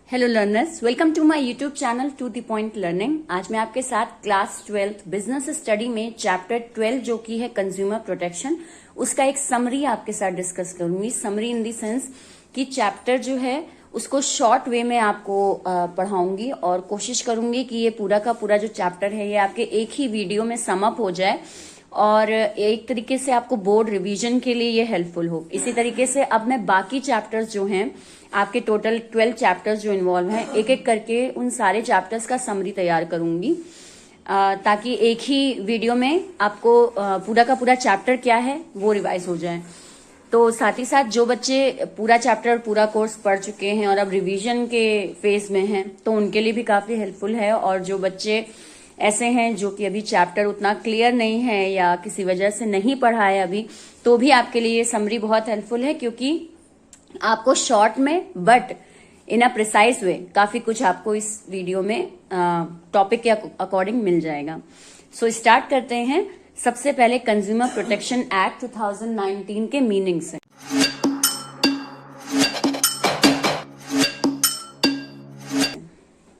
Hello learners, welcome to my YouTube channel to the point learning. आज मैं आपके साथ क्लास 12 बिजनेस स्टडी में चैप्टर 12 जो की है कंज्यूमर प्रोटेक्शन, उसका एक समरी आपके साथ डिस्कस करूंगी। समरी इन दी सेंस कि चैप्टर जो है उसको शॉर्ट वे में आपको पढ़ाऊंगी और कोशिश करूंगी कि ये पूरा का पूरा जो चैप्टर है ये आपके एक ही वीडियो में सम अप हो जाए और एक तरीके से आपको बोर्ड रिवीजन के लिए ये हेल्पफुल हो। इसी तरीके से अब मैं बाकी चैप्टर्स जो हैं, आपके टोटल 12 चैप्टर्स जो इन्वॉल्व हैं, एक एक करके उन सारे चैप्टर्स का समरी तैयार करूंगी ताकि एक ही वीडियो में आपको पूरा का पूरा चैप्टर क्या है वो रिवाइज हो जाए। तो साथ ही साथ जो बच्चे पूरा चैप्टर पूरा कोर्स पढ़ चुके हैं और अब रिवीजन के फेज में हैं तो उनके लिए भी काफी हेल्पफुल है, और जो बच्चे ऐसे हैं जो कि अभी चैप्टर उतना क्लियर नहीं है या किसी वजह से नहीं पढ़ा है अभी, तो भी आपके लिए ये समरी बहुत हेल्पफुल है, क्योंकि आपको शॉर्ट में बट इन अ प्रिसाइज वे काफी कुछ आपको इस वीडियो में टॉपिक के अकॉर्डिंग मिल जाएगा। सो स्टार्ट करते हैं। सबसे पहले कंज्यूमर प्रोटेक्शन एक्ट 2019 के मीनिंग से।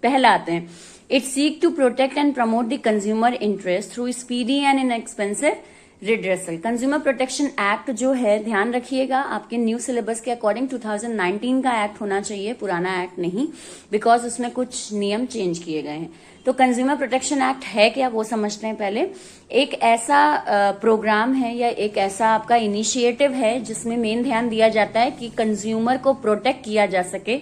पहला आते हैं, it seek to protect and promote the consumer interest through speedy and inexpensive redressal. Consumer protection act जो है, ध्यान रखिएगा, आपके न्यू सिलेबस के अकॉर्डिंग 2019 का एक्ट होना चाहिए, पुराना एक्ट नहीं, बिकॉज उसमें कुछ नियम चेंज किए गए हैं। तो कंज्यूमर प्रोटेक्शन एक्ट है क्या वो समझते हैं पहले। एक ऐसा प्रोग्राम है या एक ऐसा आपका इनिशिएटिव है जिसमें मेन ध्यान दिया जाता है कि कंज्यूमर को प्रोटेक्ट किया जा सके,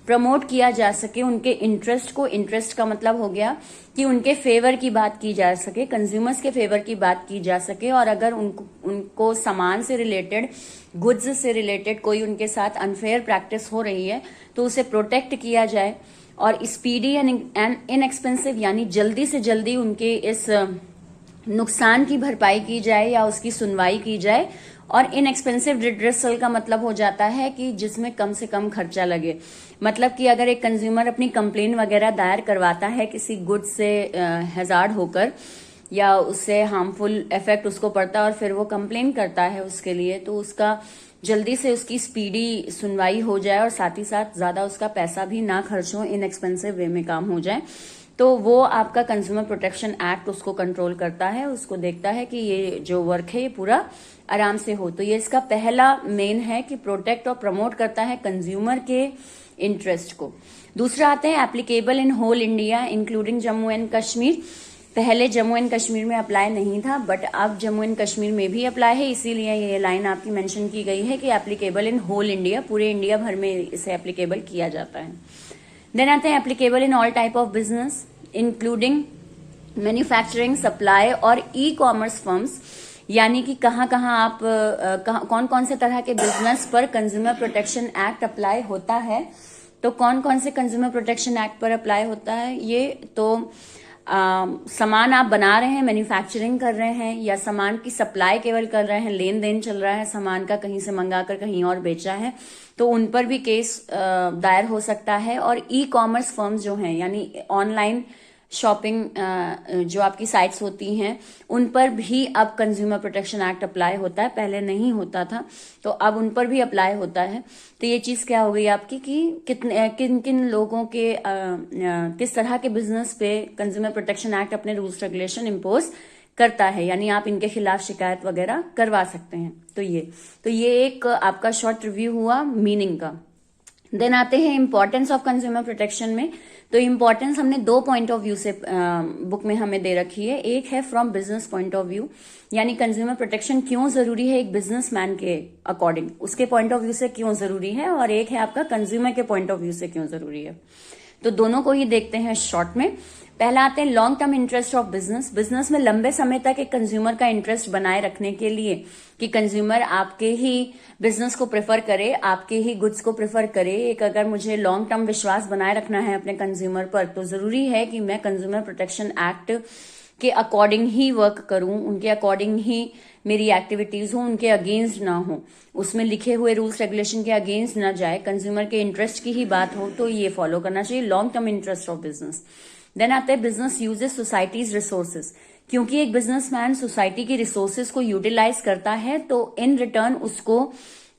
प्रमोट किया जा सके, उनके इंटरेस्ट को, इंटरेस्ट का मतलब हो गया कि उनके फेवर की बात की जा सके, कंज्यूमर्स के फेवर की बात की जा सके, और अगर उनको सामान से रिलेटेड, गुड्स से रिलेटेड कोई उनके साथ अनफेयर प्रैक्टिस हो रही है तो उसे प्रोटेक्ट किया जाए, और स्पीडी एंड इनएक्सपेंसिव यानी जल्दी से जल्दी उनके इस नुकसान की भरपाई की जाए या उसकी सुनवाई की जाए। और इनएक्सपेंसिव रिड्रेसल का मतलब हो जाता है कि जिसमें कम से कम खर्चा लगे। मतलब कि अगर एक कंज्यूमर अपनी कंप्लेन वगैरह दायर करवाता है किसी गुड्स से हैजार्ड होकर या उससे हार्मफुल इफेक्ट उसको पड़ता है और फिर वो कंप्लेन करता है उसके लिए, तो उसका जल्दी से उसकी स्पीडी सुनवाई हो जाए और साथ ही साथ ज्यादा उसका पैसा भी ना खर्च हो, इनएक्सपेंसिव वे में काम हो जाए, तो वो आपका कंज्यूमर प्रोटेक्शन एक्ट उसको कंट्रोल करता है, उसको देखता है कि ये जो वर्क है ये पूरा आराम से हो। तो ये इसका पहला मेन है कि प्रोटेक्ट और प्रमोट करता है कंज्यूमर के इंटरेस्ट को। दूसरा आते हैं applicable in whole India including Jammu and Kashmir. पहले जम्मू एंड कश्मीर में अप्लाई नहीं था, बट अब जम्मू एंड कश्मीर में भी अप्लाई है, इसीलिए ये लाइन आपकी मेंशन की गई है कि एप्लीकेबल इन होल इंडिया, पूरे इंडिया भर में इसे एप्लीकेबल किया जाता है। देन आते हैं applicable in all type of business including manufacturing, supply और ई कॉमर्स फर्म्स, यानी कि कहाँ कहाँ आप कौन कौन से तरह के बिजनेस पर कंज्यूमर प्रोटेक्शन एक्ट अप्लाई होता है। तो कौन कौन से कंज्यूमर प्रोटेक्शन एक्ट पर अप्लाई होता है ये, तो सामान आप बना रहे हैं, मैन्युफैक्चरिंग कर रहे हैं, या सामान की सप्लाई केवल कर रहे हैं, लेन देन चल रहा है सामान का, कहीं से मंगाकर कहीं और बेचा है, तो उन पर भी केस दायर हो सकता है। और ई कॉमर्स फर्म्स जो हैं, यानी ऑनलाइन शॉपिंग जो आपकी साइट्स होती हैं, उन पर भी अब कंज्यूमर प्रोटेक्शन एक्ट अप्लाई होता है, पहले नहीं होता था, तो अब उन पर भी अप्लाई होता है। तो ये चीज क्या हो गई आपकी कि किन किन लोगों के किस तरह के बिजनेस पे कंज्यूमर प्रोटेक्शन एक्ट अपने रूल्स रेगुलेशन इम्पोज करता है, यानी आप इनके खिलाफ शिकायत वगैरह करवा सकते हैं। तो ये एक आपका शॉर्ट रिव्यू हुआ मीनिंग का। देन आते हैं इंपॉर्टेंस ऑफ कंज्यूमर प्रोटेक्शन में। तो इंपॉर्टेंस हमने दो पॉइंट ऑफ व्यू से बुक में हमें दे रखी है। एक है from business point of view, यानी कंज्यूमर प्रोटेक्शन क्यों जरूरी है एक बिजनेसमैन के अकॉर्डिंग, उसके पॉइंट ऑफ व्यू से क्यों जरूरी है, और एक है आपका कंज्यूमर के पॉइंट ऑफ व्यू से क्यों जरूरी है। तो दोनों को ही देखते हैं शॉर्ट में। पहला आते हैं long term interest of business. Business में लंबे समय तक एक कंज्यूमर का इंटरेस्ट बनाए रखने के लिए कि कंज्यूमर आपके ही बिजनेस को प्रेफर करे, आपके ही गुड्स को प्रेफर करे, एक अगर मुझे लॉन्ग टर्म विश्वास बनाए रखना है अपने कंज्यूमर पर, तो जरूरी है कि मैं कंज्यूमर प्रोटेक्शन एक्ट के अकॉर्डिंग ही वर्क करूं, उनके अकॉर्डिंग ही मेरी एक्टिविटीज हो, उनके अगेंस्ट ना हो, उसमें लिखे हुए रूल्स रेगुलेशन के अगेंस्ट ना जाए, कंज्यूमर के इंटरेस्ट की ही बात हो, तो ये फॉलो करना चाहिए, long term interest of business. Then आता है बिजनेस यूजेस सोसाइटीज रिसोर्सेज। क्योंकि एक बिजनेसमैन सोसाइटी की रिसोर्सेज को यूटिलाइज करता है तो इन रिटर्न उसको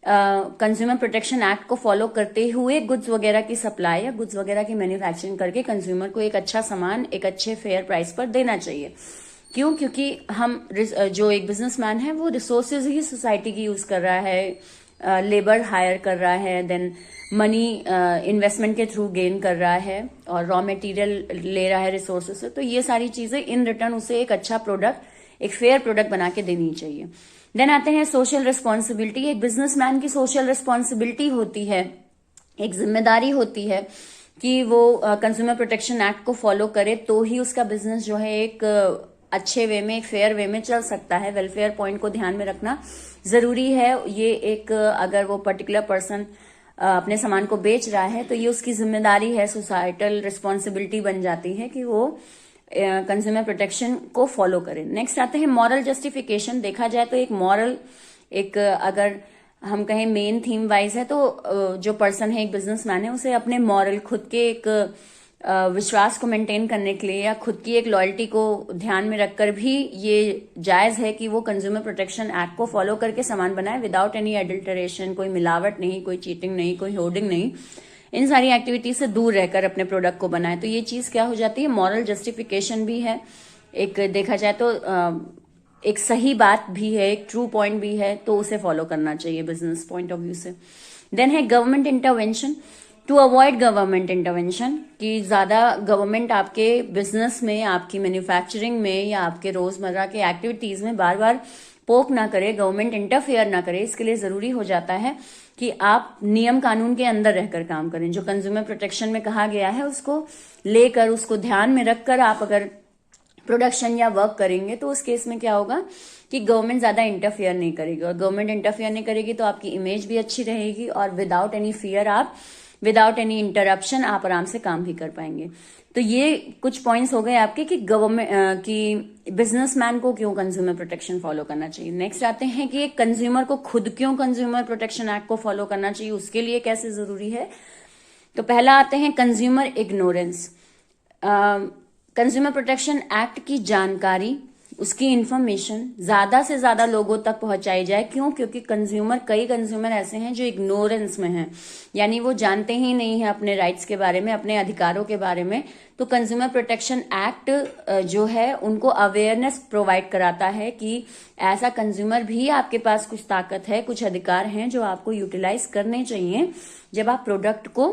कंज्यूमर प्रोटेक्शन एक्ट को फॉलो करते हुए गुड्स वगैरह की सप्लाई या गुड्स वगैरह की मैन्युफैक्चरिंग करके कंज्यूमर को एक अच्छा सामान एक अच्छे फेयर प्राइस पर देना चाहिए। क्यों? क्योंकि हम जो एक बिजनेसमैन है वो रिसोर्सेज ही सोसाइटी की यूज कर रहा है, लेबर हायर कर रहा है, देन मनी इन्वेस्टमेंट के थ्रू गेन कर रहा है और रॉ मटेरियल ले रहा है रिसोर्सेज से। तो ये सारी चीजें इन रिटर्न उसे एक अच्छा प्रोडक्ट, एक फेयर प्रोडक्ट बना के देनी चाहिए। देन आते हैं सोशल रिस्पॉन्सिबिलिटी। एक बिजनेसमैन की सोशल रिस्पॉन्सिबिलिटी होती है, एक जिम्मेदारी होती है कि वो कंज्यूमर प्रोटेक्शन एक्ट को फॉलो करे तो ही उसका बिजनेस जो है एक अच्छे वे में, एक फेयर वे में चल सकता है। वेलफेयर पॉइंट को ध्यान में रखना जरूरी है। ये एक अगर वो पर्टिकुलर पर्सन अपने सामान को बेच रहा है तो ये उसकी जिम्मेदारी है, सोसाइटल रिस्पॉन्सिबिलिटी बन जाती है कि वो कंज्यूमर प्रोटेक्शन को फॉलो करें। नेक्स्ट आते हैं मॉरल जस्टिफिकेशन। देखा जाए तो एक मॉरल, एक अगर हम कहें मेन थीम वाइज है तो जो पर्सन है, एक बिजनेसमैन है, उसे अपने मॉरल, खुद के एक विश्वास को मेंटेन करने के लिए या खुद की एक लॉयल्टी को ध्यान में रखकर भी ये जायज है कि वो कंज्यूमर प्रोटेक्शन एक्ट को फॉलो करके सामान बनाए विदाउट एनी एडल्टरेशन, कोई मिलावट नहीं, कोई चीटिंग नहीं, कोई होर्डिंग नहीं, इन सारी एक्टिविटीज से दूर रहकर अपने प्रोडक्ट को बनाए। तो ये चीज क्या हो जाती है, मॉरल जस्टिफिकेशन भी है, एक देखा जाए तो एक सही बात भी है, एक ट्रू पॉइंट भी है, तो उसे फॉलो करना चाहिए बिजनेस पॉइंट ऑफ व्यू से। देन है government intervention. To avoid government intervention, कि ज्यादा गवर्नमेंट आपके बिजनेस में, आपकी मैन्युफैक्चरिंग में या आपके रोजमर्रा के एक्टिविटीज में बार बार पोक ना करे, गवर्नमेंट इंटरफेयर ना करे, इसके लिए जरूरी हो जाता है कि आप नियम कानून के अंदर रहकर काम करें। जो कंज्यूमर प्रोटेक्शन में कहा गया है उसको लेकर, उसको ध्यान में रखकर आप अगर प्रोडक्शन या वर्क करेंगे तो उस केस में क्या होगा कि गवर्नमेंट ज्यादा इंटरफेयर नहीं करेगी, और गवर्नमेंट इंटरफेयर नहीं करेगी तो आपकी इमेज भी अच्छी रहेगी और विदाउट एनी फियर, आप विदाउट एनी इंटरप्शन आप आराम से काम भी कर पाएंगे। तो ये कुछ पॉइंट्स हो गए आपके कि गवर्नमेंट की बिजनेसमैन को क्यों कंज्यूमर प्रोटेक्शन फॉलो करना चाहिए। नेक्स्ट आते हैं कि एक कंज्यूमर को खुद क्यों कंज्यूमर प्रोटेक्शन एक्ट को फॉलो करना चाहिए, उसके लिए कैसे जरूरी है। तो पहला आते हैं consumer ignorance. Consumer protection act की जानकारी, उसकी इंफॉर्मेशन ज्यादा से ज्यादा लोगों तक पहुंचाई जाए। क्यों? क्योंकि कई कंज्यूमर ऐसे हैं जो इग्नोरेंस में हैं, यानी वो जानते ही नहीं है अपने राइट्स के बारे में, अपने अधिकारों के बारे में। तो कंज्यूमर प्रोटेक्शन एक्ट जो है उनको अवेयरनेस प्रोवाइड कराता है कि ऐसा कंज्यूमर भी आपके पास कुछ ताकत है, कुछ अधिकार हैं जो आपको यूटिलाइज करने चाहिए जब आप प्रोडक्ट को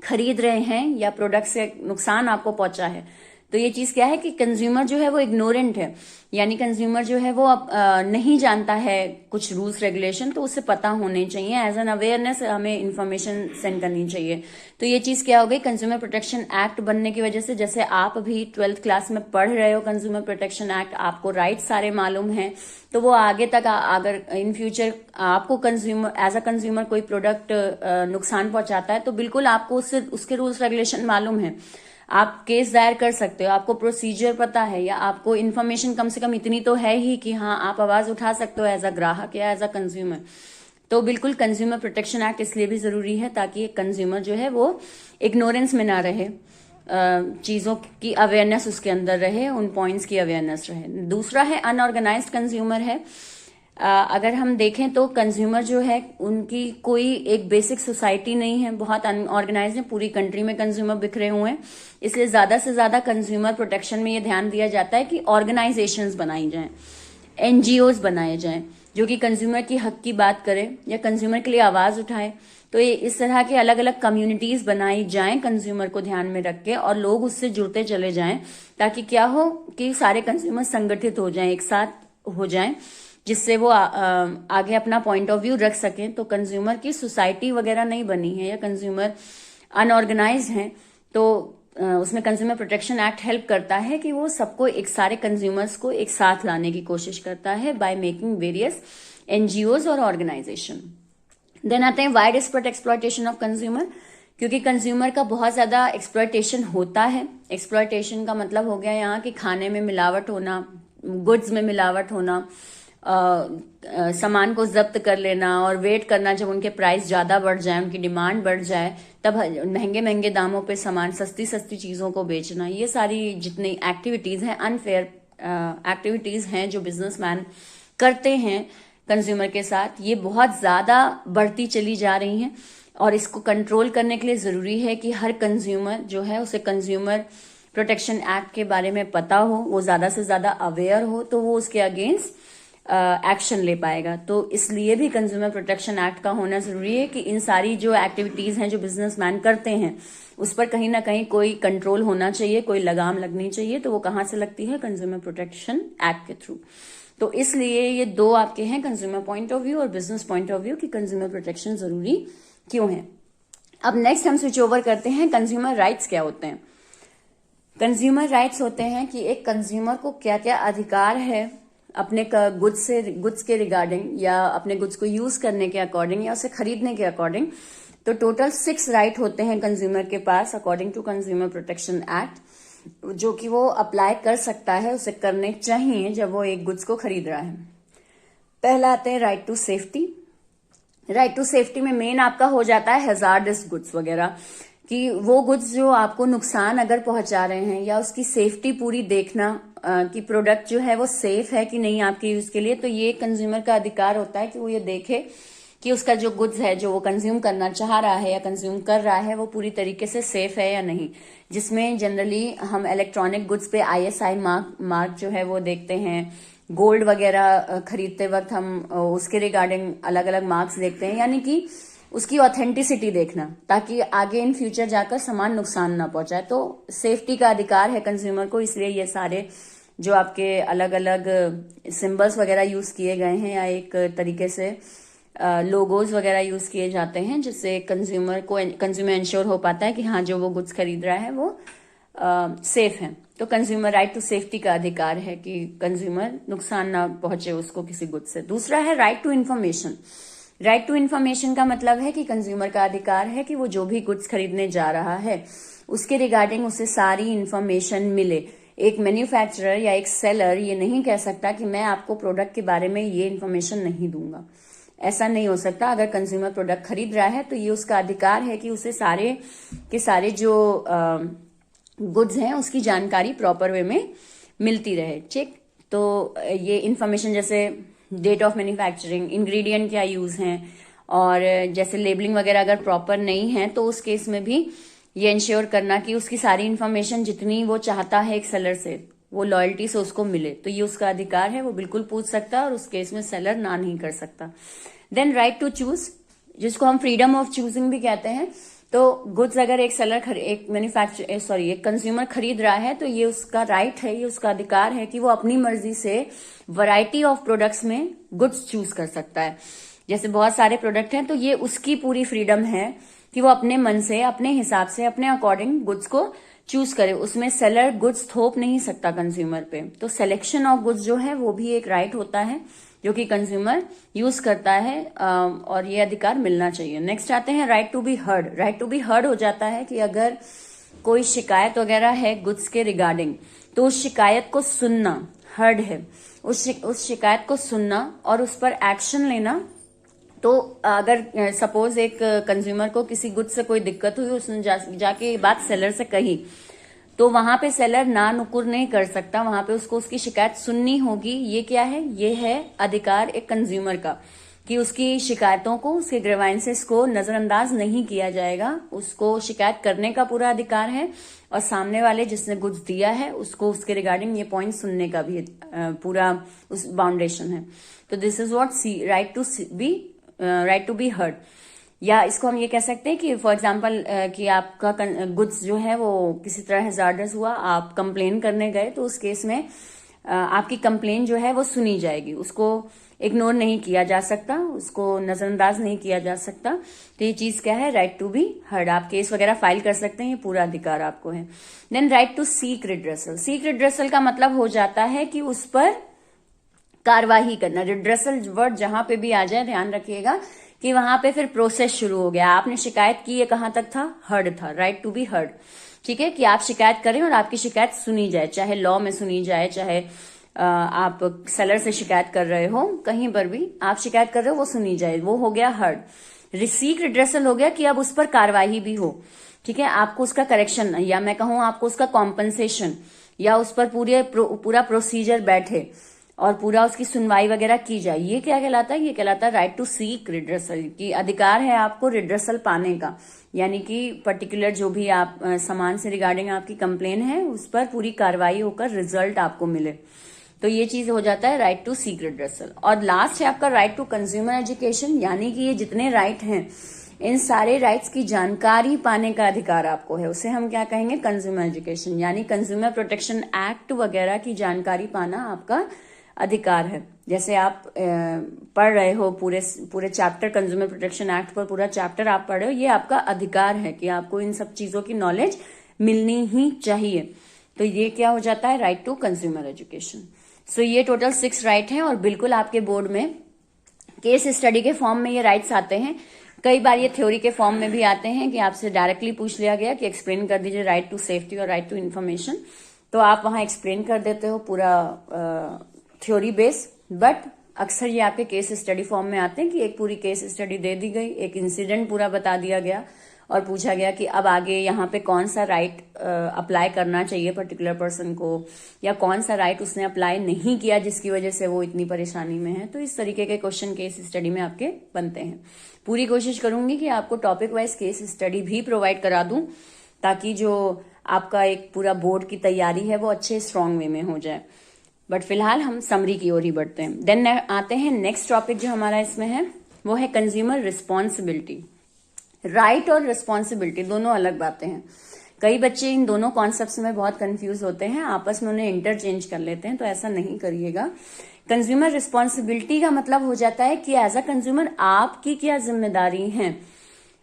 खरीद रहे हैं या प्रोडक्ट से नुकसान आपको पहुंचा है। तो ये चीज क्या है कि कंज्यूमर जो है वो इग्नोरेंट है, यानी कंज्यूमर जो है वो अब नहीं जानता है कुछ रूल्स रेगुलेशन, तो उसे पता होने चाहिए। एज एन अवेयरनेस हमें इन्फॉर्मेशन सेंड करनी चाहिए। तो ये चीज क्या हो गई, कंज्यूमर प्रोटेक्शन एक्ट बनने की वजह से, जैसे आप अभी 12th क्लास में पढ़ रहे हो कंज्यूमर प्रोटेक्शन एक्ट, आपको राइट सारे मालूम है, तो वो आगे तक अगर इन फ्यूचर आपको कंज्यूमर एज अ कंज्यूमर कोई प्रोडक्ट नुकसान पहुंचाता है तो बिल्कुल आपको उससे उसके रूल्स रेगुलेशन मालूम है, आप केस दायर कर सकते हो, आपको प्रोसीजर पता है, या आपको इन्फॉर्मेशन कम से कम इतनी तो है ही कि हाँ आप आवाज उठा सकते हो एज अ ग्राहक या एज अ कंज्यूमर। तो बिल्कुल कंज्यूमर प्रोटेक्शन एक्ट इसलिए भी जरूरी है ताकि एक कंज्यूमर जो है वो इग्नोरेंस में ना रहे, चीजों की अवेयरनेस उसके अंदर रहे, उन पॉइंट्स की अवेयरनेस रहे। दूसरा है अनऑर्गेनाइज्ड कंज्यूमर है। अगर हम देखें तो कंज्यूमर जो है उनकी कोई एक बेसिक सोसाइटी नहीं है, बहुत अनऑर्गेनाइज्ड है, पूरी कंट्री में कंज्यूमर बिखरे हुए हैं। इसलिए ज्यादा से ज्यादा कंज्यूमर प्रोटेक्शन में ये ध्यान दिया जाता है कि ऑर्गेनाइजेशंस बनाई जाएं, एनजीओज बनाए जाएं जो कि कंज्यूमर की हक की बात करें या कंज्यूमर के लिए आवाज उठाए। तो ये इस तरह के अलग अलग कम्युनिटीज बनाई जाएं कंज्यूमर को ध्यान में रख के, और लोग उससे जुड़ते चले जाएं ताकि क्या हो कि सारे कंज्यूमर संगठित हो जाएं, एक साथ हो जाएं, जिससे वो आगे अपना पॉइंट ऑफ व्यू रख सकें। तो कंज्यूमर की सोसाइटी वगैरह नहीं बनी है या कंज्यूमर अनऑर्गेनाइज हैं, तो उसमें कंज्यूमर प्रोटेक्शन एक्ट हेल्प करता है कि वो सबको, एक सारे कंज्यूमर्स को एक साथ लाने की कोशिश करता है बाय मेकिंग वेरियस एनजीओज और ऑर्गेनाइजेशन। देन आते हैं wide spread exploitation of consumer, क्योंकि कंज्यूमर का बहुत ज्यादा एक्सप्लॉयटेशन होता है। एक्सप्लॉयटेशन का मतलब हो गया यहाँ कि खाने में मिलावट होना, गुड्स में मिलावट होना, सामान को जब्त कर लेना और वेट करना जब उनके प्राइस ज्यादा बढ़ जाए, उनकी डिमांड बढ़ जाए, तब महंगे महंगे दामों पे सामान, सस्ती सस्ती चीजों को बेचना। ये सारी जितनी एक्टिविटीज हैं, अनफेयर एक्टिविटीज हैं जो बिजनेसमैन करते हैं कंज्यूमर के साथ ये बहुत ज्यादा बढ़ती चली जा रही हैं, और इसको कंट्रोल करने के लिए जरूरी है कि हर कंज्यूमर जो है उसे कंज्यूमर प्रोटेक्शन एक्ट के बारे में पता हो, वो ज्यादा से ज्यादा अवेयर हो, तो वो उसके अगेंस्ट एक्शन ले पाएगा। तो इसलिए भी कंज्यूमर प्रोटेक्शन एक्ट का होना जरूरी है कि इन सारी जो एक्टिविटीज हैं जो बिजनेसमैन करते हैं उस पर कहीं ना कहीं कोई कंट्रोल होना चाहिए, कोई लगाम लगनी चाहिए। तो वो कहाँ से लगती है? कंज्यूमर प्रोटेक्शन एक्ट के थ्रू। तो इसलिए ये दो आपके हैं, कंज्यूमर पॉइंट ऑफ व्यू और बिजनेस पॉइंट ऑफ व्यू, कि कंज्यूमर प्रोटेक्शन जरूरी क्यों है। अब नेक्स्ट हम स्विच ओवर करते हैं, कंज्यूमर राइट्स क्या होते हैं। कंज्यूमर राइट्स होते हैं कि एक कंज्यूमर को क्या क्या अधिकार है अपने गुड्स के रिगार्डिंग, या अपने गुड्स को यूज करने के अकॉर्डिंग, या उसे खरीदने के अकॉर्डिंग। तो टोटल 6 राइट होते हैं कंज्यूमर के पास according to consumer protection act, जो कि वो अप्लाई कर सकता है, उसे करने चाहिए जब वो एक गुड्स को खरीद रहा है। पहला आते हैं right to safety. Right to safety में मेन आपका हो जाता है हैजार्डस गुड्स वगैरह, कि वो गुड्स जो आपको नुकसान अगर पहुंचा रहे हैं, या उसकी सेफ्टी पूरी देखना कि प्रोडक्ट जो है वो सेफ है कि नहीं आपके यूज के लिए। तो ये कंज्यूमर का अधिकार होता है कि वो ये देखे कि उसका जो गुड्स है जो वो कंज्यूम करना चाह रहा है या कंज्यूम कर रहा है वो पूरी तरीके से सेफ है या नहीं। जिसमें जनरली हम इलेक्ट्रॉनिक गुड्स पे ISI मार्क जो है वो देखते हैं। गोल्ड वगैरह खरीदते वक्त हम उसके रिगार्डिंग अलग अलग मार्क्स देखते हैं, यानी कि उसकी ऑथेंटिसिटी देखना, ताकि आगे इन फ्यूचर जाकर सामान नुकसान ना पहुंचाए। तो सेफ्टी का अधिकार है कंज्यूमर को, इसलिए ये सारे जो आपके अलग अलग सिंबल्स वगैरह यूज किए गए हैं, या एक तरीके से लोगोज वगैरह यूज किए जाते हैं, जिससे कंज्यूमर इंश्योर हो पाता है कि हाँ जो वो गुड्स खरीद रहा है वो सेफ है। तो कंज्यूमर राइट टू सेफ्टी का अधिकार है कि कंज्यूमर नुकसान ना पहुंचे उसको किसी गुड्स से। दूसरा है right to information. Right to information का मतलब है कि कंज्यूमर का अधिकार है कि वो जो भी गुड्स खरीदने जा रहा है उसके रिगार्डिंग उसे सारी इन्फॉर्मेशन मिले। एक मैन्युफैक्चरर या एक सेलर ये नहीं कह सकता कि मैं आपको प्रोडक्ट के बारे में ये इन्फॉर्मेशन नहीं दूंगा, ऐसा नहीं हो सकता। अगर कंज्यूमर प्रोडक्ट खरीद रहा है तो ये उसका अधिकार है कि उसे सारे के सारे जो गुड्स हैं उसकी जानकारी प्रॉपर वे में मिलती रहे। ठीक, तो ये इन्फॉर्मेशन जैसे डेट ऑफ मैन्युफैक्चरिंग, इंग्रेडिएंट क्या यूज हैं, और जैसे लेबलिंग वगैरह अगर प्रॉपर नहीं है तो उस केस में भी ये इंश्योर करना कि उसकी सारी इन्फॉर्मेशन जितनी वो चाहता है एक सेलर से वो लॉयल्टी से उसको मिले। तो ये उसका अधिकार है, वो बिल्कुल पूछ सकता है, और उस केस में सेलर ना नहीं कर सकता। देन राइट टू चूज, जिसको हम फ्रीडम ऑफ चूजिंग भी कहते हैं। तो गुड्स अगर एक कंज्यूमर खरीद रहा है तो ये उसका राइट है, ये उसका अधिकार है कि वो अपनी मर्जी से वैरायटी ऑफ प्रोडक्ट्स में गुड्स चूज कर सकता है। जैसे बहुत सारे प्रोडक्ट हैं तो ये उसकी पूरी फ्रीडम है कि वो अपने मन से, अपने हिसाब से, अपने अकॉर्डिंग गुड्स को चूज करे। उसमें सेलर गुड्स थोप नहीं सकता कंज्यूमर पे। तो सिलेक्शन ऑफ गुड्स जो है वो भी एक राइट होता है जो कि कंज्यूमर यूज करता है, और ये अधिकार मिलना चाहिए। नेक्स्ट आते हैं right to be heard. Right to be heard हो जाता है कि अगर कोई शिकायत वगैरह है गुड्स के रिगार्डिंग तो उस शिकायत को सुनना, हर्ड है, उस शिकायत को सुनना और उस पर एक्शन लेना। तो अगर सपोज एक कंज्यूमर को किसी गुड्स से कोई दिक्कत हुई, उसने जाके ये बात सेलर से कही, तो वहां पे सेलर ना नुकुर नहीं कर सकता, वहां पे उसको उसकी शिकायत सुननी होगी। ये क्या है? ये है अधिकार एक कंज्यूमर का कि उसकी शिकायतों को, उसके ग्रीवेंसेस को नजरअंदाज नहीं किया जाएगा। उसको शिकायत करने का पूरा अधिकार है, और सामने वाले जिसने गुड्स दिया है उसको उसके रिगार्डिंग ये पॉइंट सुनने का भी पूरा उस बाउंडेशन है। तो this is what right to be heard. या इसको हम ये कह सकते हैं कि फॉर एग्जाम्पल कि आपका गुड्स जो है वो किसी तरह हैजार्डस हुआ, आप कंप्लेन करने गए, तो उस केस में आपकी कंप्लेन जो है वो सुनी जाएगी, उसको इग्नोर नहीं किया जा सकता, उसको नजरअंदाज नहीं किया जा सकता। तो ये चीज क्या है? Right to be heard. आप केस वगैरह फाइल कर सकते हैं, ये पूरा अधिकार आपको है। Then right to seek redressal. Seek redressal का मतलब हो जाता है कि उस पर कार्यवाही करना। रिड्रेसल वर्ड जहां पे भी आ जाए ध्यान रखिएगा कि वहां पे फिर प्रोसेस शुरू हो गया। आपने शिकायत की, ये कहां तक था? हर्ड था, राइट टू बी हर्ड। ठीक है, कि आप शिकायत करें और आपकी शिकायत सुनी जाए, चाहे लॉ में सुनी जाए, चाहे आप सेलर से शिकायत कर रहे हो, कहीं पर भी आप शिकायत कर रहे हो वो सुनी जाए, वो हो गया हर्ड। सीक रिड्रेसल हो गया कि अब उस पर कार्यवाही भी हो। ठीक है, आपको उसका करेक्शन, या मैं कहूं आपको उसका कॉम्पनसेशन, या उस पर पूरा प्रोसीजर बैठे, और पूरा उसकी सुनवाई वगैरह की जाए। ये क्या कहलाता है? ये कहलाता है राइट टू सीक रिड्रेसल, की अधिकार है आपको रिड्रेसल पाने का, यानी कि पर्टिकुलर जो भी आप सामान से रिगार्डिंग आपकी कंप्लेन है उस पर पूरी कार्रवाई होकर रिजल्ट आपको मिले। तो ये चीज हो जाता है राइट टू सीक रिड्रेसल। और लास्ट है आपका राइट टू कंज्यूमर एजुकेशन, यानी कि ये जितने राइट हैं इन सारे राइट्स की जानकारी पाने का अधिकार आपको है, उसे हम क्या कहेंगे? कंज्यूमर एजुकेशन, यानी कंज्यूमर प्रोटेक्शन एक्ट वगैरह की जानकारी पाना आपका अधिकार है। जैसे आप पढ़ रहे हो पूरे चैप्टर कंज्यूमर प्रोटेक्शन एक्ट पर, पूरा चैप्टर आप पढ़ रहे हो, ये आपका अधिकार है कि आपको इन सब चीजों की नॉलेज मिलनी ही चाहिए। तो ये क्या हो जाता है? Right to consumer education. So ये टोटल 6 राइट हैं और बिल्कुल आपके बोर्ड में केस स्टडी के फॉर्म में ये राइट्स आते हैं। कई बार ये थ्योरी के फॉर्म में भी आते हैं कि आपसे डायरेक्टली पूछ लिया गया कि एक्सप्लेन कर दीजिए राइट टू सेफ्टी और राइट टू इन्फॉर्मेशन, तो आप वहां एक्सप्लेन कर देते हो पूरा थ्योरी बेस। बट अक्सर ये आपके केस स्टडी फॉर्म में आते हैं कि एक पूरी केस स्टडी दे दी गई, एक इंसिडेंट पूरा बता दिया गया और पूछा गया कि अब आगे यहाँ पे कौन सा राइट अप्लाई करना चाहिए पर्टिकुलर पर्सन को, या कौन सा राइट उसने अप्लाई नहीं किया जिसकी वजह से वो इतनी परेशानी में है। तो इस तरीके के क्वेश्चन केस स्टडी में आपके बनते हैं। पूरी कोशिश करूंगी कि आपको टॉपिक वाइज केस स्टडी भी प्रोवाइड करा दूं, ताकि जो आपका एक पूरा बोर्ड की तैयारी है वो अच्छे स्ट्रांग वे में हो जाए। बट फिलहाल हम समरी की ओर ही बढ़ते हैं। देन आते हैं नेक्स्ट टॉपिक जो हमारा इसमें है, वो है कंज्यूमर रिस्पॉन्सिबिलिटी। राइट और रिस्पॉन्सिबिलिटी दोनों अलग बातें हैं। कई बच्चे इन दोनों कॉन्सेप्ट्स में बहुत कंफ्यूज होते हैं, आपस में उन्हें इंटरचेंज कर लेते हैं, तो ऐसा नहीं करिएगा। कंज्यूमर रिस्पॉन्सिबिलिटी का मतलब हो जाता है कि एज अ कंज्यूमर आपकी क्या जिम्मेदारी है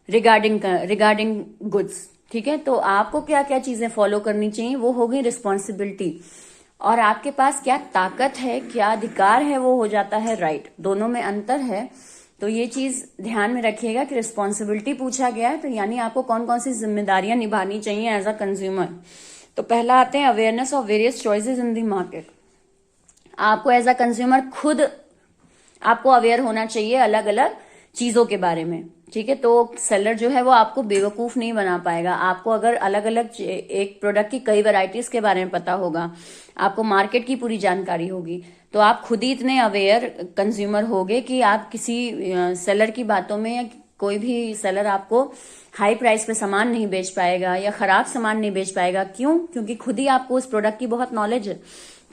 रिगार्डिंग गुड्स, ठीक है। तो आपको क्या क्या चीजें फॉलो करनी चाहिए, वो हो गई रिस्पॉन्सिबिलिटी। और आपके पास क्या ताकत है, क्या अधिकार है, वो हो जाता है राइट। दोनों में अंतर है, तो ये चीज ध्यान में रखिएगा कि रिस्पॉन्सिबिलिटी पूछा गया है तो यानी आपको कौन कौन सी जिम्मेदारियां निभानी चाहिए एज अ कंज्यूमर। तो पहला आते हैं awareness of various choices in the market. आपको एज अ कंज्यूमर खुद आपको अवेयर होना चाहिए अलग अलग चीजों के बारे में, ठीक है। तो सेलर जो है वो आपको बेवकूफ नहीं बना पाएगा। आपको अगर अलग अलग एक प्रोडक्ट की कई वैरायटीज के बारे में पता होगा, आपको मार्केट की पूरी जानकारी होगी, तो आप खुद ही इतने अवेयर कंज्यूमर होगे कि आप किसी सेलर की बातों में, या कोई भी सेलर आपको हाई प्राइस पे सामान नहीं बेच पाएगा या खराब सामान नहीं बेच पाएगा। क्यों? क्योंकि खुद ही आपको उस प्रोडक्ट की बहुत नॉलेज है।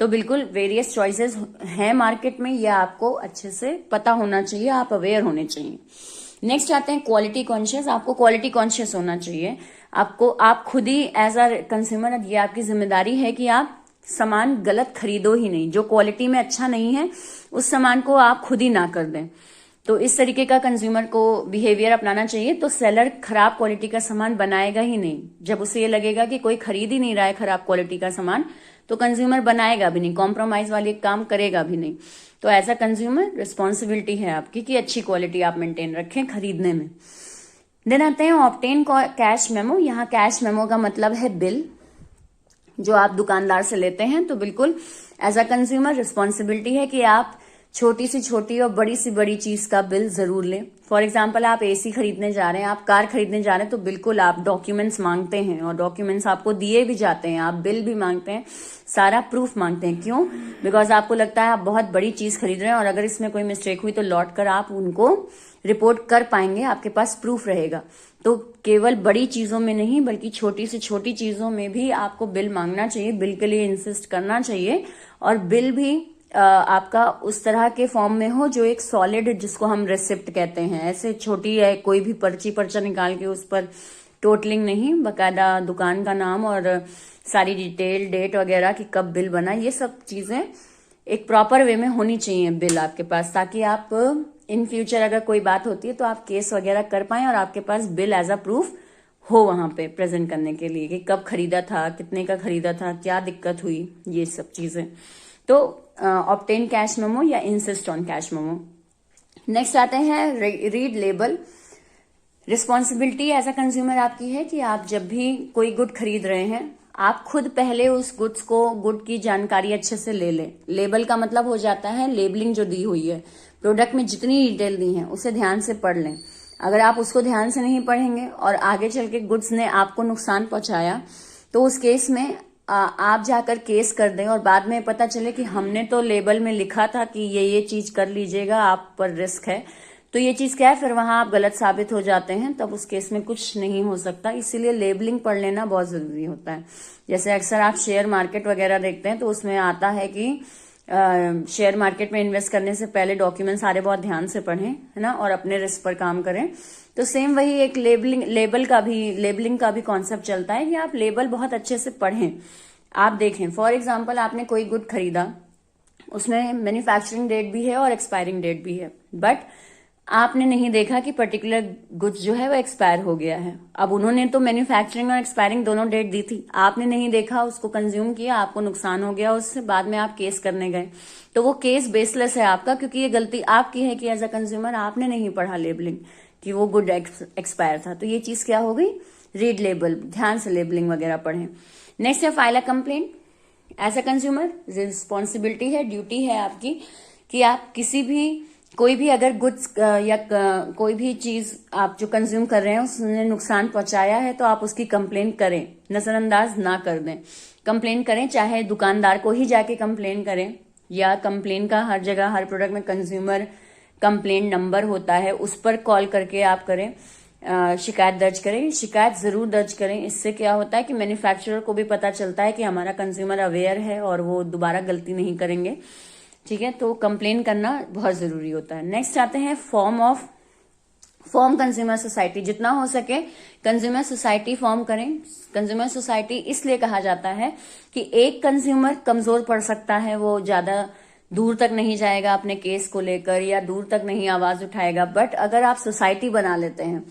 तो बिल्कुल वेरियस चॉइसेस हैं मार्केट में, यह आपको अच्छे से पता होना चाहिए, आप अवेयर होने चाहिए। नेक्स्ट आते हैं क्वालिटी कॉन्शियस। आपको क्वालिटी कॉन्शियस होना चाहिए। आप खुद ही एज अ कंज्यूमर, ये आपकी जिम्मेदारी है कि आप सामान गलत खरीदो ही नहीं। जो क्वालिटी में अच्छा नहीं है उस सामान को आप खुद ही ना कर दें। तो इस तरीके का कंज्यूमर को बिहेवियर अपनाना चाहिए। तो सेलर खराब क्वालिटी का सामान बनाएगा ही नहीं। जब उसे ये लगेगा कि कोई खरीद ही नहीं रहा है खराब क्वालिटी का सामान, तो कंज्यूमर बनाएगा भी नहीं, कॉम्प्रोमाइज वाले काम करेगा भी नहीं। तो एज अ कंज्यूमर रिस्पॉन्सिबिलिटी है आपकी कि अच्छी क्वालिटी आप मेंटेन रखें खरीदने में। देन आते हैं ऑब्टेन कैश मेमो। यहाँ कैश मेमो का मतलब है बिल जो आप दुकानदार से लेते हैं। तो बिल्कुल एज अ कंज्यूमर रिस्पॉन्सिबिलिटी है कि आप छोटी सी छोटी और बड़ी सी बड़ी चीज का बिल जरूर लें। फॉर एग्जाम्पल आप एसी खरीदने जा रहे हैं, आप कार खरीदने जा रहे हैं, तो बिल्कुल आप डॉक्यूमेंट्स मांगते हैं और डॉक्यूमेंट्स आपको दिए भी जाते हैं, आप बिल भी मांगते हैं, सारा प्रूफ मांगते हैं। क्यों? बिकॉज आपको लगता है आप बहुत बड़ी चीज खरीद रहे हैं और अगर इसमें कोई मिस्टेक हुई तो लौट कर आप उनको रिपोर्ट कर पाएंगे, आपके पास प्रूफ रहेगा। तो केवल बड़ी चीजों में नहीं बल्कि छोटी से छोटी चीजों में भी आपको बिल मांगना चाहिए, बिल के लिए इंसिस्ट करना चाहिए। और बिल भी आपका उस तरह के फॉर्म में हो जो एक सॉलिड, जिसको हम रेसिप्ट कहते हैं, ऐसे छोटी है कोई भी पर्चा निकाल के उस पर टोटलिंग नहीं, बकायदा दुकान का नाम और सारी डिटेल, डेट वगैरह कि कब बिल बना, ये सब चीजें एक प्रॉपर वे में होनी चाहिए बिल आपके पास, ताकि आप इन फ्यूचर अगर कोई बात होती है तो आप केस वगैरह कर पाए और आपके पास बिल एज अ प्रूफ हो वहां पे प्रेजेंट करने के लिए कि कब खरीदा था, कितने का खरीदा था, क्या दिक्कत हुई, ये सब चीजें। तो ऑब्टेन कैश मेमो या insist on cash memo. Next आते हैं read label. Responsibility as a consumer आपकी है कि आप जब भी कोई गुड खरीद रहे हैं, आप खुद पहले उस गुड की जानकारी अच्छे से ले लें। लेबल का मतलब हो जाता है लेबलिंग जो दी हुई है, प्रोडक्ट में जितनी डिटेल दी है उसे ध्यान से पढ़ लें। अगर आप उसको ध्यान से नहीं पढ़ेंगे और आगे चल के गुड्स ने आपको नुकसान पहुंचाया, तो उस केस में आप जाकर केस कर दें और बाद में पता चले कि हमने तो लेबल में लिखा था कि ये चीज कर लीजिएगा, आप पर रिस्क है, तो ये चीज क्या है, फिर वहां आप गलत साबित हो जाते हैं, तब उस केस में कुछ नहीं हो सकता। इसीलिए लेबलिंग पढ़ लेना बहुत जरूरी होता है। जैसे अक्सर आप शेयर मार्केट वगैरह देखते हैं तो उसमें आता है कि शेयर मार्केट में इन्वेस्ट करने से पहले डॉक्यूमेंट सारे बहुत ध्यान से पढ़ें, है ना, और अपने रिस्क पर काम करें। तो सेम वही एक लेबलिंग का भी कॉन्सेप्ट चलता है कि आप लेबल बहुत अच्छे से पढ़ें। आप देखें, फॉर एग्जाम्पल आपने कोई गुड खरीदा, उसमें मैन्युफैक्चरिंग डेट भी है और एक्सपायरिंग डेट भी है, बट आपने नहीं देखा कि पर्टिकुलर गुड्स जो है वो एक्सपायर हो गया है। अब उन्होंने तो मैन्युफैक्चरिंग और एक्सपायरिंग दोनों डेट दी थी, आपने नहीं देखा, उसको कंज्यूम किया, आपको नुकसान हो गया उससे, बाद में आप केस करने गए, तो वो केस बेसलेस है आपका, क्योंकि ये गलती आपकी है कि एज अ कंज्यूमर आपने नहीं पढ़ा लेबलिंग कि वो गुड एक्सपायर था। तो ये चीज क्या हो गई, रीड लेबल, ध्यान से लेबलिंग वगैरह पढ़ें। नेक्स्ट है file a complaint. As a consumer responsibility है, ड्यूटी है आपकी कि आप कोई भी अगर गुड्स या कोई भी चीज आप जो कंज्यूम कर रहे हैं उसने नुकसान पहुंचाया है तो आप उसकी कंप्लेंट करें, नजरअंदाज ना कर दें, कंप्लेंट करें, चाहे दुकानदार को ही जाके कंप्लेंट करें या कंप्लेन का हर जगह हर प्रोडक्ट में कंज्यूमर कंप्लेंट नंबर होता है, उस पर कॉल करके आप करें, शिकायत दर्ज करें, शिकायत जरूर दर्ज करें। इससे क्या होता है कि मैन्युफैक्चरर को भी पता चलता है कि हमारा कंज्यूमर अवेयर है और वो दोबारा गलती नहीं करेंगे, ठीक है। तो कंप्लेन करना बहुत जरूरी होता है। नेक्स्ट आते हैं फॉर्म कंज्यूमर सोसाइटी। जितना हो सके कंज्यूमर सोसाइटी फॉर्म करें। कंज्यूमर सोसाइटी इसलिए कहा जाता है कि एक कंज्यूमर कमजोर पड़ सकता है, वो ज्यादा दूर तक नहीं जाएगा अपने केस को लेकर या दूर तक नहीं आवाज उठाएगा, बट अगर आप सोसाइटी बना लेते हैं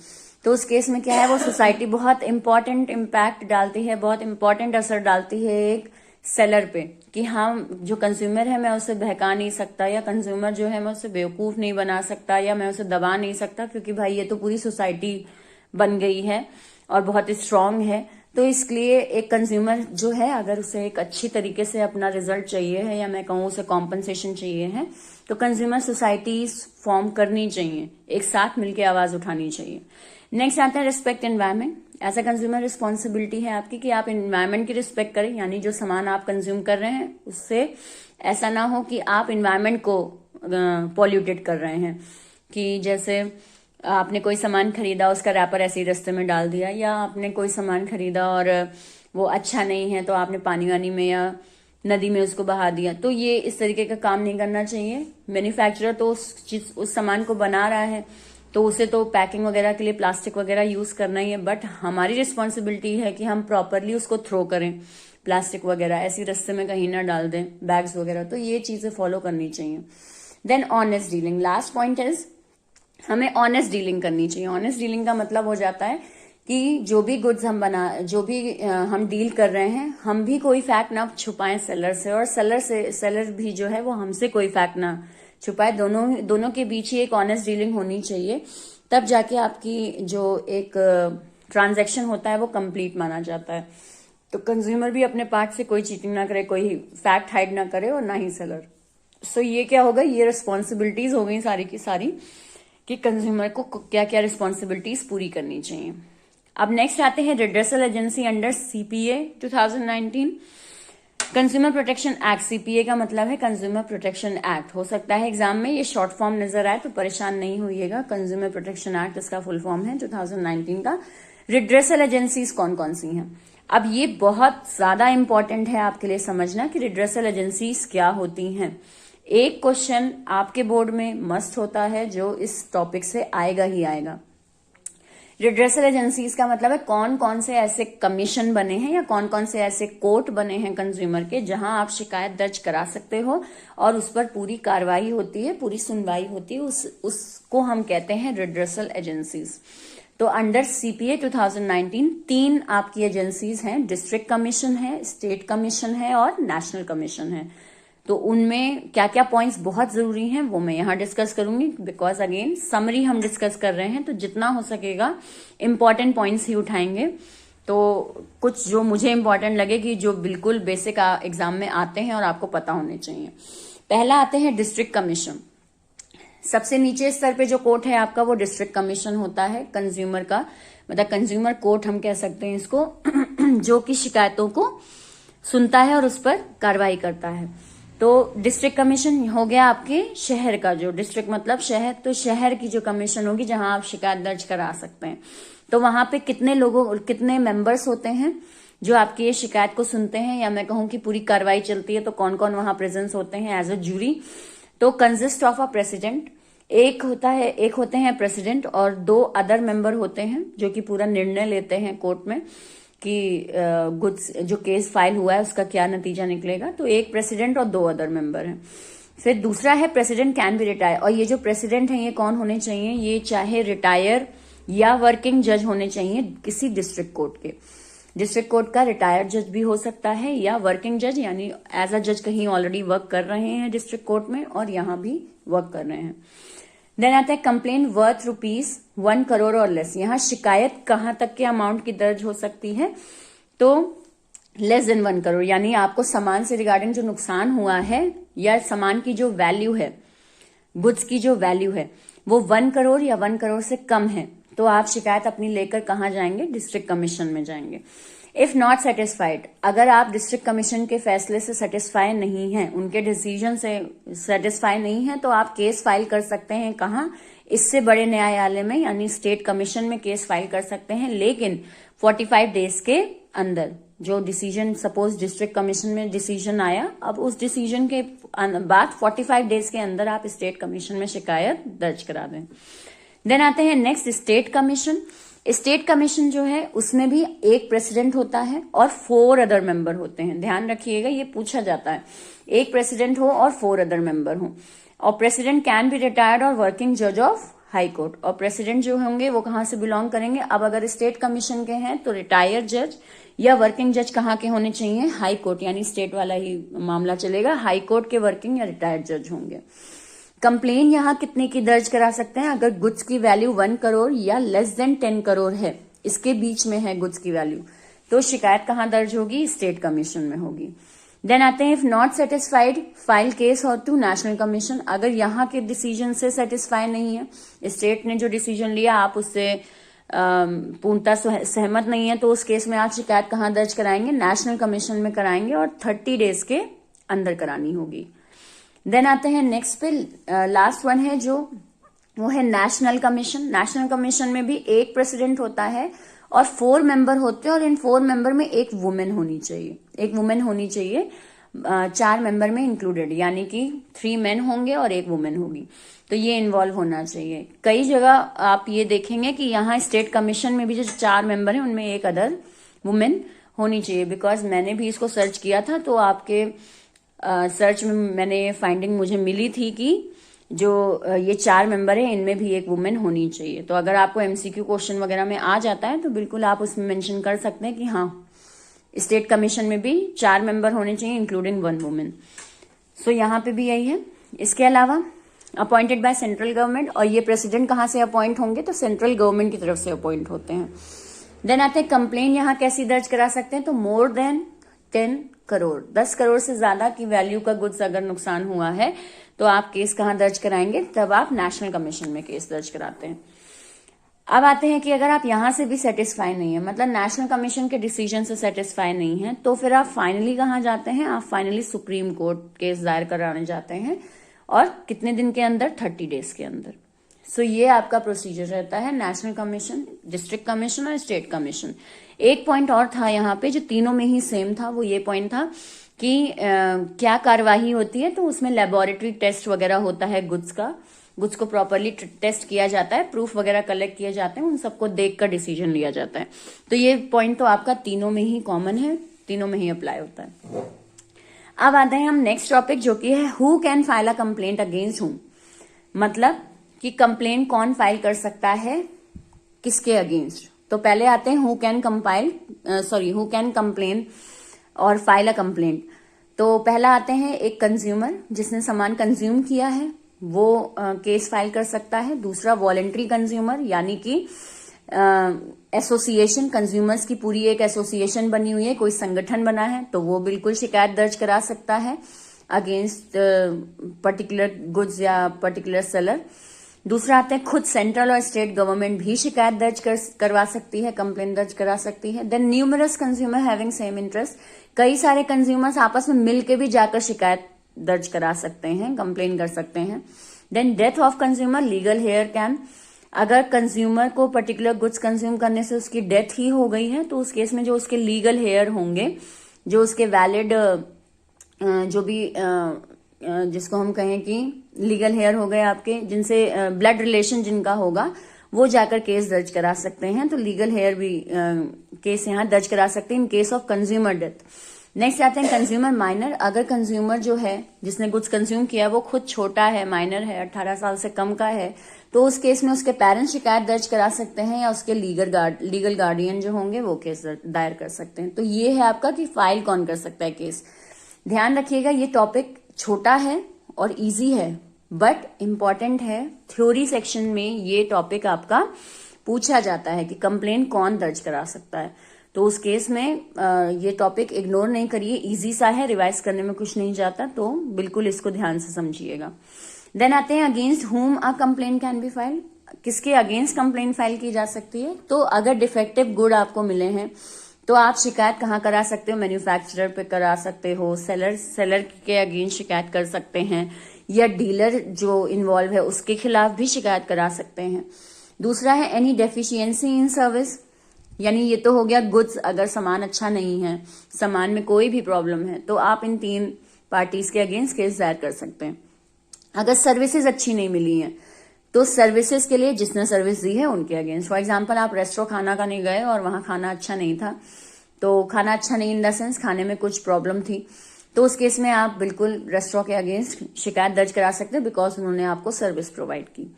तो उस केस में क्या है, वो सोसाइटी बहुत इंपॉर्टेंट इम्पैक्ट डालती है, बहुत इंपॉर्टेंट असर डालती है एक सेलर पे, कि हाँ जो कंज्यूमर है मैं उसे बहका नहीं सकता, या कंज्यूमर जो है मैं उसे बेवकूफ नहीं बना सकता, या मैं उसे दबा नहीं सकता, क्योंकि भाई ये तो पूरी सोसाइटी बन गई है और बहुत स्ट्रांग है। तो इसलिए एक कंज्यूमर जो है अगर उसे एक अच्छी तरीके से अपना रिजल्ट चाहिए है, या मैं कहूँ उसे कॉम्पनसेशन चाहिए है, तो कंज्यूमर सोसाइटीज फॉर्म करनी चाहिए, एक साथ मिलकर आवाज उठानी चाहिए। नेक्स्ट आता है respect environment. As a consumer responsibility है आपकी कि आप एनवायरमेंट की रिस्पेक्ट करें, यानी जो सामान आप कंज्यूम कर रहे हैं उससे ऐसा ना हो कि आप एनवायरमेंट को पॉल्यूटेड कर रहे हैं, कि जैसे आपने कोई सामान खरीदा, उसका रैपर ऐसे ही रास्ते में डाल दिया, या आपने कोई सामान खरीदा और वो अच्छा नहीं है तो आपने पानी वानी में या नदी में उसको बहा दिया। तो ये इस तरीके का काम नहीं करना चाहिए। मैन्युफैक्चरर तो उस सामान को बना रहा है तो उसे तो पैकिंग वगैरह के लिए प्लास्टिक वगैरह यूज करना ही है, बट हमारी रिस्पॉन्सिबिलिटी है कि हम प्रॉपरली उसको थ्रो करें, प्लास्टिक वगैरह ऐसी रास्ते में कहीं ना डाल दें, बैग्स वगैरह। तो ये चीजें फॉलो करनी चाहिए। Then honest dealing, last point is हमें ऑनेस्ट डीलिंग करनी चाहिए। ऑनेस्ट डीलिंग का मतलब हो जाता है कि जो भी गुड्स हम डील कर रहे हैं, हम भी कोई फैक्ट ना छुपाएं सेलर से, और सेलर भी जो है वो हमसे कोई फैक्ट ना छुपाए। दोनों के बीच ही एक ऑनेस्ट डीलिंग होनी चाहिए, तब जाके आपकी जो एक ट्रांजैक्शन होता है वो कंप्लीट माना जाता है। तो कंज्यूमर भी अपने पार्ट से कोई चीटिंग ना करे, कोई फैक्ट हाइड ना करे, और ना ही सेलर। सो ये क्या होगा, ये रिस्पॉन्सिबिलिटीज हो गई सारी की सारी कि कंज्यूमर को क्या क्या रिस्पॉन्सिबिलिटीज पूरी करनी चाहिए। अब नेक्स्ट आते हैं redressal agency under CPA 2019। Consumer protection act, CPA का मतलब है कंज्यूमर प्रोटेक्शन एक्ट। हो सकता है एग्जाम में ये शॉर्ट फॉर्म नजर आए तो परेशान नहीं होइएगा, कंज्यूमर प्रोटेक्शन एक्ट इसका फुल फॉर्म है 2019 का। रिड्रेसल एजेंसीज कौन कौन सी हैं, अब ये बहुत ज्यादा इंपॉर्टेंट है आपके लिए समझना कि रिड्रेसल एजेंसीज क्या होती हैं। एक क्वेश्चन आपके बोर्ड में मस्ट होता है जो इस टॉपिक से आएगा ही आएगा। रिड्रेसल एजेंसीज का मतलब है कौन कौन से ऐसे कमीशन बने हैं या कौन कौन से ऐसे कोर्ट बने हैं कंज्यूमर के, जहां आप शिकायत दर्ज करा सकते हो और उस पर पूरी कार्रवाई होती है, पूरी सुनवाई होती है, उसको हम कहते हैं रिड्रेसल एजेंसीज। तो अंडर सीपीए 2019 3 आपकी एजेंसीज हैं, डिस्ट्रिक्ट कमीशन है, स्टेट कमीशन है और नेशनल कमीशन है। तो उनमें क्या क्या पॉइंट्स बहुत जरूरी हैं वो मैं यहाँ डिस्कस करूंगी, बिकॉज अगेन समरी हम डिस्कस कर रहे हैं तो जितना हो सकेगा इंपॉर्टेंट पॉइंट्स ही उठाएंगे। तो कुछ जो मुझे इंपॉर्टेंट लगे कि जो बिल्कुल बेसिक एग्जाम में आते हैं और आपको पता होने चाहिए। पहला आते हैं डिस्ट्रिक्ट कमीशन। सबसे नीचे स्तर पे जो कोर्ट है आपका वो डिस्ट्रिक्ट कमीशन होता है कंज्यूमर का, मतलब कंज्यूमर कोर्ट हम कह सकते हैं इसको, जो कि शिकायतों को सुनता है और उस पर कार्रवाई करता है। तो डिस्ट्रिक्ट कमीशन हो गया आपके शहर का, जो डिस्ट्रिक्ट मतलब शहर, तो शहर की जो कमीशन होगी जहां आप शिकायत दर्ज करा सकते हैं। तो वहां पे कितने मेंबर्स होते हैं जो आपकी ये शिकायत को सुनते हैं, या मैं कहूं कि पूरी कार्रवाई चलती है, तो कौन कौन वहां प्रेजेंस होते हैं एज अ जूरी। तो कंसिस्ट ऑफ अ प्रेसिडेंट, एक होते हैं प्रेसिडेंट और 2 अदर मेंबर होते हैं जो कि पूरा निर्णय लेते हैं कोर्ट में कि गुड्स जो केस फाइल हुआ है उसका क्या नतीजा निकलेगा। तो एक प्रेसिडेंट और 2 अदर मेंबर हैं। फिर दूसरा है प्रेसिडेंट कैन बी रिटायर, और ये जो प्रेसिडेंट है ये कौन होने चाहिए, ये चाहे रिटायर या वर्किंग जज होने चाहिए किसी डिस्ट्रिक्ट कोर्ट के। डिस्ट्रिक्ट कोर्ट का रिटायर्ड जज भी हो सकता है या वर्किंग जज, यानी एज अ जज कहीं ऑलरेडी वर्क कर रहे हैं डिस्ट्रिक्ट कोर्ट में और यहां भी वर्क कर रहे हैं। देन आता है कंप्लेन वर्थ ₹1 करोड़ और लेस। यहां शिकायत कहां तक के अमाउंट की दर्ज हो सकती है, तो लेस देन 1 करोड़, यानी आपको सामान से रिगार्डिंग जो नुकसान हुआ है या सामान की जो वैल्यू है, गुड्स की जो वैल्यू है वो 1 करोड़ या 1 करोड़ से कम है, तो आप शिकायत अपनी लेकर कहां जाएंगे, डिस्ट्रिक्ट कमीशन में जाएंगे। इफ नॉट सेटिस्फाइड, अगर आप डिस्ट्रिक्ट कमीशन के फैसले से सेटिस्फाई नहीं हैं, उनके डिसीजन से सेटिस्फाई नहीं है, तो आप केस फाइल कर सकते हैं कहां, इससे बड़े न्यायालय में, यानी स्टेट कमीशन में केस फाइल कर सकते हैं, लेकिन 45 डेज के अंदर। जो डिसीजन, सपोज डिस्ट्रिक्ट कमीशन में डिसीजन आया, अब उस डिसीजन के बाद 45 डेज के अंदर आप स्टेट कमीशन में शिकायत दर्ज करा दें। देन आते हैं next state commission. State commission जो है उसमें भी एक प्रेसिडेंट होता है और 4 अदर मेंबर होते हैं। ध्यान रखिएगा, ये पूछा जाता है, एक प्रेसिडेंट हो और 4 अदर मेंबर हो। और प्रेसिडेंट कैन बी रिटायर्ड और वर्किंग जज ऑफ हाई कोर्ट। और प्रेसिडेंट जो होंगे वो कहां से बिलोंग करेंगे, अब अगर स्टेट कमीशन के हैं तो रिटायर्ड जज या वर्किंग जज कहां के होने चाहिए, हाई कोर्ट, यानी स्टेट वाला ही मामला चलेगा, हाई कोर्ट के वर्किंग या रिटायर्ड जज होंगे। कंप्लेन यहां कितने की दर्ज करा सकते हैं, अगर गुड्स की वैल्यू 1 करोड़ या लेस देन 10 करोड़ है, इसके बीच में है गुड्स की वैल्यू, तो शिकायत कहां दर्ज होगी, स्टेट कमीशन में होगी। देन आते हैं if not satisfied file case और टू नेशनल कमीशन। अगर यहां के डिसीजन से सेटिस्फाई नहीं है, स्टेट ने जो डिसीजन लिया आप उससे पूर्णतः सहमत नहीं है, तो उस केस में आप शिकायत कहां दर्ज कराएंगे, नेशनल कमीशन में कराएंगे और 30 डेज के अंदर करानी होगी। देन आते हैं नेक्स्ट पे, लास्ट वन है जो वो है नेशनल कमीशन। नेशनल कमीशन में भी एक प्रेसिडेंट होता है और 4 मेंबर होते हैं, और इन 4 मेंबर में एक वुमेन होनी चाहिए, 4 मेंबर में इंक्लूडेड, यानी कि 3 मेन होंगे और 1 वुमेन होगी, तो ये इन्वॉल्व होना चाहिए। कई जगह आप ये देखेंगे कि यहाँ स्टेट कमीशन में भी जो 4 मेंबर हैं उनमें एक अदर वुमेन होनी चाहिए, बिकॉज मैंने भी इसको सर्च किया था, तो आपके सर्च में मैंने फाइंडिंग मुझे मिली थी कि जो ये 4 मेंबर है इनमें भी एक वुमेन होनी चाहिए। तो अगर आपको एमसीक्यू क्वेश्चन वगैरह में आ जाता है तो बिल्कुल आप उसमें मेंशन कर सकते हैं कि हाँ, स्टेट कमीशन में भी 4 मेंबर होने चाहिए इंक्लूडिंग 1 वुमेन। सो यहाँ पे भी यही है। इसके अलावा अपॉइंटेड बाय सेंट्रल गवर्नमेंट, और ये प्रेसिडेंट कहाँ से अपॉइंट होंगे, तो सेंट्रल गवर्नमेंट की तरफ से अपॉइंट होते हैं। देन आते हैं कंप्लेन यहाँ कैसी दर्ज करा सकते हैं, तो मोर देन 10 करोड़, 10 करोड़ से ज्यादा की वैल्यू का गुड्स अगर नुकसान हुआ है तो आप केस कहां दर्ज कराएंगे, तब आप नेशनल कमीशन में केस दर्ज कराते हैं। अब आते हैं कि अगर आप यहां से भी सेटिस्फाई नहीं है, मतलब नेशनल कमीशन के डिसीजन से सेटिस्फाई नहीं है, तो फिर आप फाइनली कहां जाते हैं, आप फाइनली सुप्रीम कोर्ट केस दायर कराने जाते हैं, और कितने दिन के अंदर, 30 डेज के अंदर। सो ये आपका प्रोसीजर रहता है, नेशनल कमीशन, डिस्ट्रिक्ट कमीशन और स्टेट कमीशन। एक पॉइंट और था यहाँ पे जो तीनों में ही सेम था, वो ये पॉइंट था कि क्या कार्यवाही होती है, तो उसमें लेबोरेटरी टेस्ट वगैरह होता है गुड्स का, गुड्स को प्रॉपरली टेस्ट किया जाता है, प्रूफ वगैरह कलेक्ट किए जाते हैं, उन सबको देखकर डिसीजन लिया जाता है। तो ये पॉइंट तो आपका तीनों में ही कॉमन है, तीनों में ही अप्लाई होता है। अब आते हैं हम नेक्स्ट टॉपिक जो कि है who can file a complaint against whom, मतलब कि कंप्लेंट कौन फाइल कर सकता है किसके अगेंस्ट। तो पहले आते हैं हु कैन कंप्लेन और फाइल अ कंप्लेंट। तो पहला आते हैं एक कंज्यूमर जिसने सामान कंज्यूम किया है, वो केस फाइल कर सकता है। दूसरा वॉलेंट्री कंज्यूमर, यानी कि एसोसिएशन, कंज्यूमर्स की पूरी एक एसोसिएशन बनी हुई है, कोई संगठन बना है, तो वो बिल्कुल शिकायत दर्ज करा सकता है अगेंस्ट पर्टिकुलर गुड्स या पर्टिकुलर सेलर। दूसरा आता है खुद सेंट्रल और स्टेट गवर्नमेंट भी शिकायत दर्ज करवा सकती है, कंप्लेन दर्ज करा सकती है। Then numerous consumer having same interest, कई सारे कंज्यूमर्स आपस में मिलकर भी जाकर शिकायत दर्ज करा सकते हैं, कंप्लेन कर सकते हैं। Then death of consumer legal heir can, अगर कंज्यूमर को पर्टिकुलर गुड्स कंज्यूम करने से उसकी डेथ ही हो गई है तो उस केस में जो उसके लीगल हेयर होंगे, जो उसके वैलिड जो भी जिसको हम कहें कि लीगल हेयर हो गए आपके, जिनसे ब्लड रिलेशन जिनका होगा, वो जाकर केस दर्ज करा सकते हैं। तो लीगल हेयर भी केस यहाँ दर्ज करा सकते हैं in case of consumer death. Next आते हैं कंज्यूमर माइनर, अगर कंज्यूमर जो है जिसने गुड्स कंज्यूम किया वो खुद छोटा है, माइनर है, 18 साल से कम का है, तो उस केस में उसके पेरेंट्स शिकायत दर्ज करा सकते हैं या उसके लीगल गार्डियन जो होंगे वो केस दायर कर सकते हैं। तो ये है आपका कि फाइल कौन कर सकता है केस। ध्यान रखिएगा ये टॉपिक छोटा है और इजी है बट इम्पॉर्टेंट है। थ्योरी सेक्शन में ये टॉपिक आपका पूछा जाता है कि कंप्लेन कौन दर्ज करा सकता है, तो उस केस में ये टॉपिक इग्नोर नहीं करिए, इजी सा है, रिवाइज करने में कुछ नहीं जाता, तो बिल्कुल इसको ध्यान से समझिएगा। देन आते हैं अगेंस्ट हुम अ कंप्लेन कैन बी फाइल, किसके अगेंस्ट कंप्लेन फाइल की जा सकती है। तो अगर डिफेक्टिव गुड आपको मिले हैं तो आप शिकायत कहाँ करा सकते हो, मैन्युफैक्चरर पे करा सकते हो, सेलर के अगेंस्ट शिकायत कर सकते हैं, या डीलर जो इन्वॉल्व है उसके खिलाफ भी शिकायत करा सकते हैं। दूसरा है एनी डेफिशिएंसी इन सर्विस, यानी ये तो हो गया गुड्स, अगर सामान अच्छा नहीं है, सामान में कोई भी प्रॉब्लम है, तो आप इन 3 पार्टीज के अगेंस्ट केस दायर कर सकते हैं। अगर सर्विसेज अच्छी नहीं मिली हैं तो सर्विसेज के लिए जिसने सर्विस दी है उनके अगेंस्ट। फॉर एग्जाम्पल आप रेस्टोरेंट खाना खाने गए और वहां खाना अच्छा नहीं था, तो खाना अच्छा नहीं इन द सेंस खाने में कुछ प्रॉब्लम थी, तो उस केस में आप बिल्कुल रेस्टोरेंट के अगेंस्ट शिकायत दर्ज करा सकते हैं बिकॉज उन्होंने आपको सर्विस प्रोवाइड की।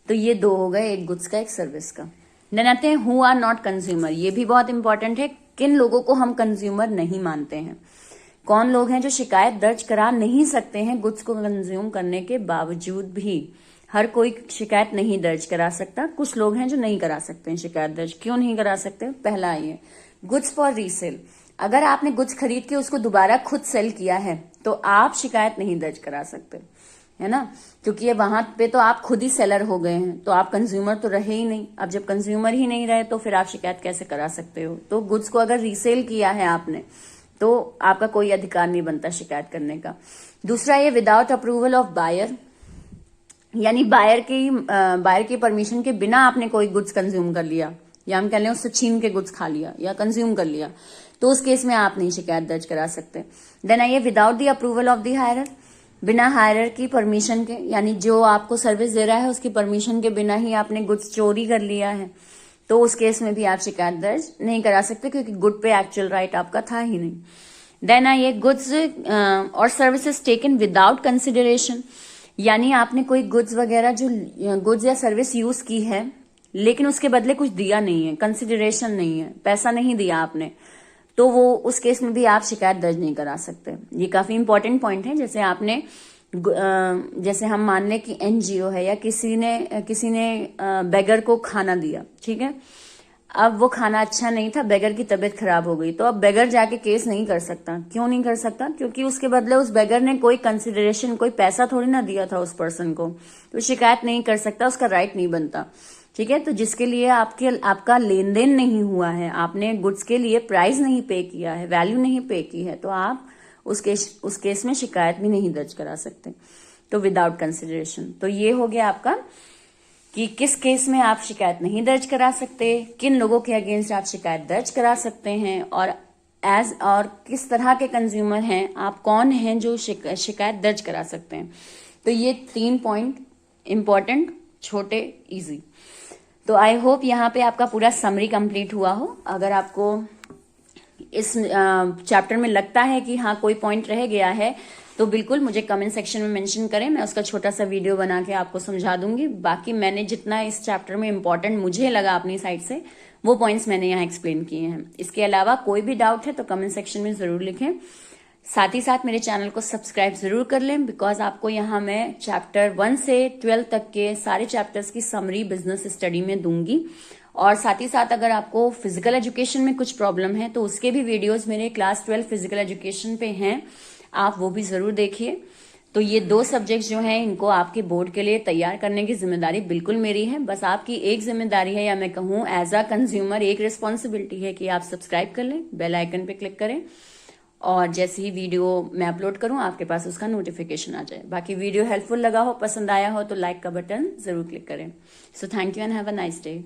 तो ये 2 हो गए, एक गुड्स का एक सर्विस का। देन आते हैं हु आर नॉट कंज्यूमर, ये भी बहुत इंपॉर्टेंट है, किन लोगों को हम कंज्यूमर नहीं मानते हैं। कौन लोग हैं जो शिकायत दर्ज करा नहीं सकते हैं गुड्स को कंज्यूम करने के बावजूद भी। हर कोई शिकायत नहीं दर्ज करा सकता, कुछ लोग हैं जो नहीं करा सकते हैं शिकायत दर्ज। क्यों नहीं करा सकते? पहला ये गुड्स फॉर रीसेल, अगर आपने गुड्स खरीद के उसको दोबारा खुद सेल किया है तो आप शिकायत नहीं दर्ज करा सकते, है ना, क्योंकि ये वहां पे तो आप खुद ही सेलर हो गए हैं, तो आप कंज्यूमर तो रहे ही नहीं। अब जब कंज्यूमर ही नहीं रहे तो फिर आप शिकायत कैसे करा सकते हो। तो गुड्स को अगर रीसेल किया है आपने तो आपका कोई अधिकार नहीं बनता शिकायत करने का। दूसरा ये विदाउट अप्रूवल ऑफ बायर, यानी बायर की परमिशन के बिना आपने कोई गुड्स कंज्यूम कर लिया, या हम कह लें उससे छीन के गुड्स खा लिया या कंज्यूम कर लिया, तो उस केस में आप नहीं शिकायत दर्ज करा सकते। देन आइए without the approval of the higher, बिना हायरर की परमिशन के, यानी जो आपको सर्विस दे रहा है उसकी परमिशन के बिना ही आपने गुड्स चोरी कर लिया है, तो उस केस में भी आप शिकायत दर्ज नहीं करा सकते क्योंकि गुड पे एक्चुअल राइट आपका था ही नहीं। देन आइए गुड्स और सर्विसेज टेकन विदाउट कंसिडरेशन, यानी आपने कोई गुड्स वगैरह जो गुड्स या सर्विस यूज की है लेकिन उसके बदले कुछ दिया नहीं है, कंसिडरेशन नहीं है, पैसा नहीं दिया आपने, तो वो उस केस में भी आप शिकायत दर्ज नहीं करा सकते। ये काफी इंपॉर्टेंट पॉइंट है। जैसे आपने जैसे हम मान लें कि एनजीओ है या किसी ने बेगर को खाना दिया, ठीक है, अब वो खाना अच्छा नहीं था, बेगर की तबीयत खराब हो गई, तो अब बेगर जाके केस नहीं कर सकता। क्यों नहीं कर सकता? क्योंकि उसके बदले उस बेगर ने कोई कंसिडरेशन, कोई पैसा थोड़ी ना दिया था उस पर्सन को, तो शिकायत नहीं कर सकता, उसका राइट नहीं बनता। ठीक है, तो जिसके लिए आपका लेन देन नहीं हुआ है, आपने गुड्स के लिए प्राइस नहीं पे किया है, वैल्यू नहीं पे की है, तो आप उस केस में शिकायत भी नहीं दर्ज करा सकते। तो विदाउट कंसिडरेशन, तो ये हो गया आपका कि किस केस में आप शिकायत नहीं दर्ज करा सकते, किन लोगों के अगेंस्ट आप शिकायत दर्ज करा सकते हैं, और किस तरह के कंज्यूमर हैं आप, कौन हैं जो शिकायत दर्ज करा सकते हैं। तो ये 3 पॉइंट इंपॉर्टेंट, छोटे, इजी। तो आई होप यहाँ पे आपका पूरा समरी कंप्लीट हुआ हो। अगर आपको इस चैप्टर में लगता है कि हाँ कोई पॉइंट रह गया है तो बिल्कुल मुझे कमेंट सेक्शन में मेंशन करें, मैं उसका छोटा सा वीडियो बना के आपको समझा दूंगी। बाकी मैंने जितना इस चैप्टर में इंपॉर्टेंट मुझे लगा अपनी साइड से वो पॉइंट्स मैंने यहाँ एक्सप्लेन किए हैं। इसके अलावा कोई भी डाउट है तो कमेंट सेक्शन में जरूर लिखें। साथ ही साथ मेरे चैनल को सब्सक्राइब जरूर कर लें, बिकॉज आपको यहाँ मैं चैप्टर 1 से 12 तक के सारे चैप्टर्स की समरी बिजनेस स्टडी में दूंगी। और साथ ही साथ अगर आपको फिजिकल एजुकेशन में कुछ प्रॉब्लम है तो उसके भी वीडियोस मेरे क्लास 12 फिजिकल एजुकेशन पे हैं, आप वो भी जरूर देखिए। तो ये 2 सब्जेक्ट्स जो हैं इनको आपके बोर्ड के लिए तैयार करने की जिम्मेदारी बिल्कुल मेरी है। बस आपकी एक जिम्मेदारी है, या मैं कहूँ एज अ कंज्यूमर एक रिस्पॉन्सिबिलिटी है कि आप सब्सक्राइब कर लें, बेल आइकन पे क्लिक करें और जैसे ही वीडियो मैं अपलोड करूं आपके पास उसका नोटिफिकेशन आ जाए। बाकी वीडियो हेल्पफुल लगा हो, पसंद आया हो तो लाइक का बटन जरूर क्लिक करें। So thank you and have a nice day.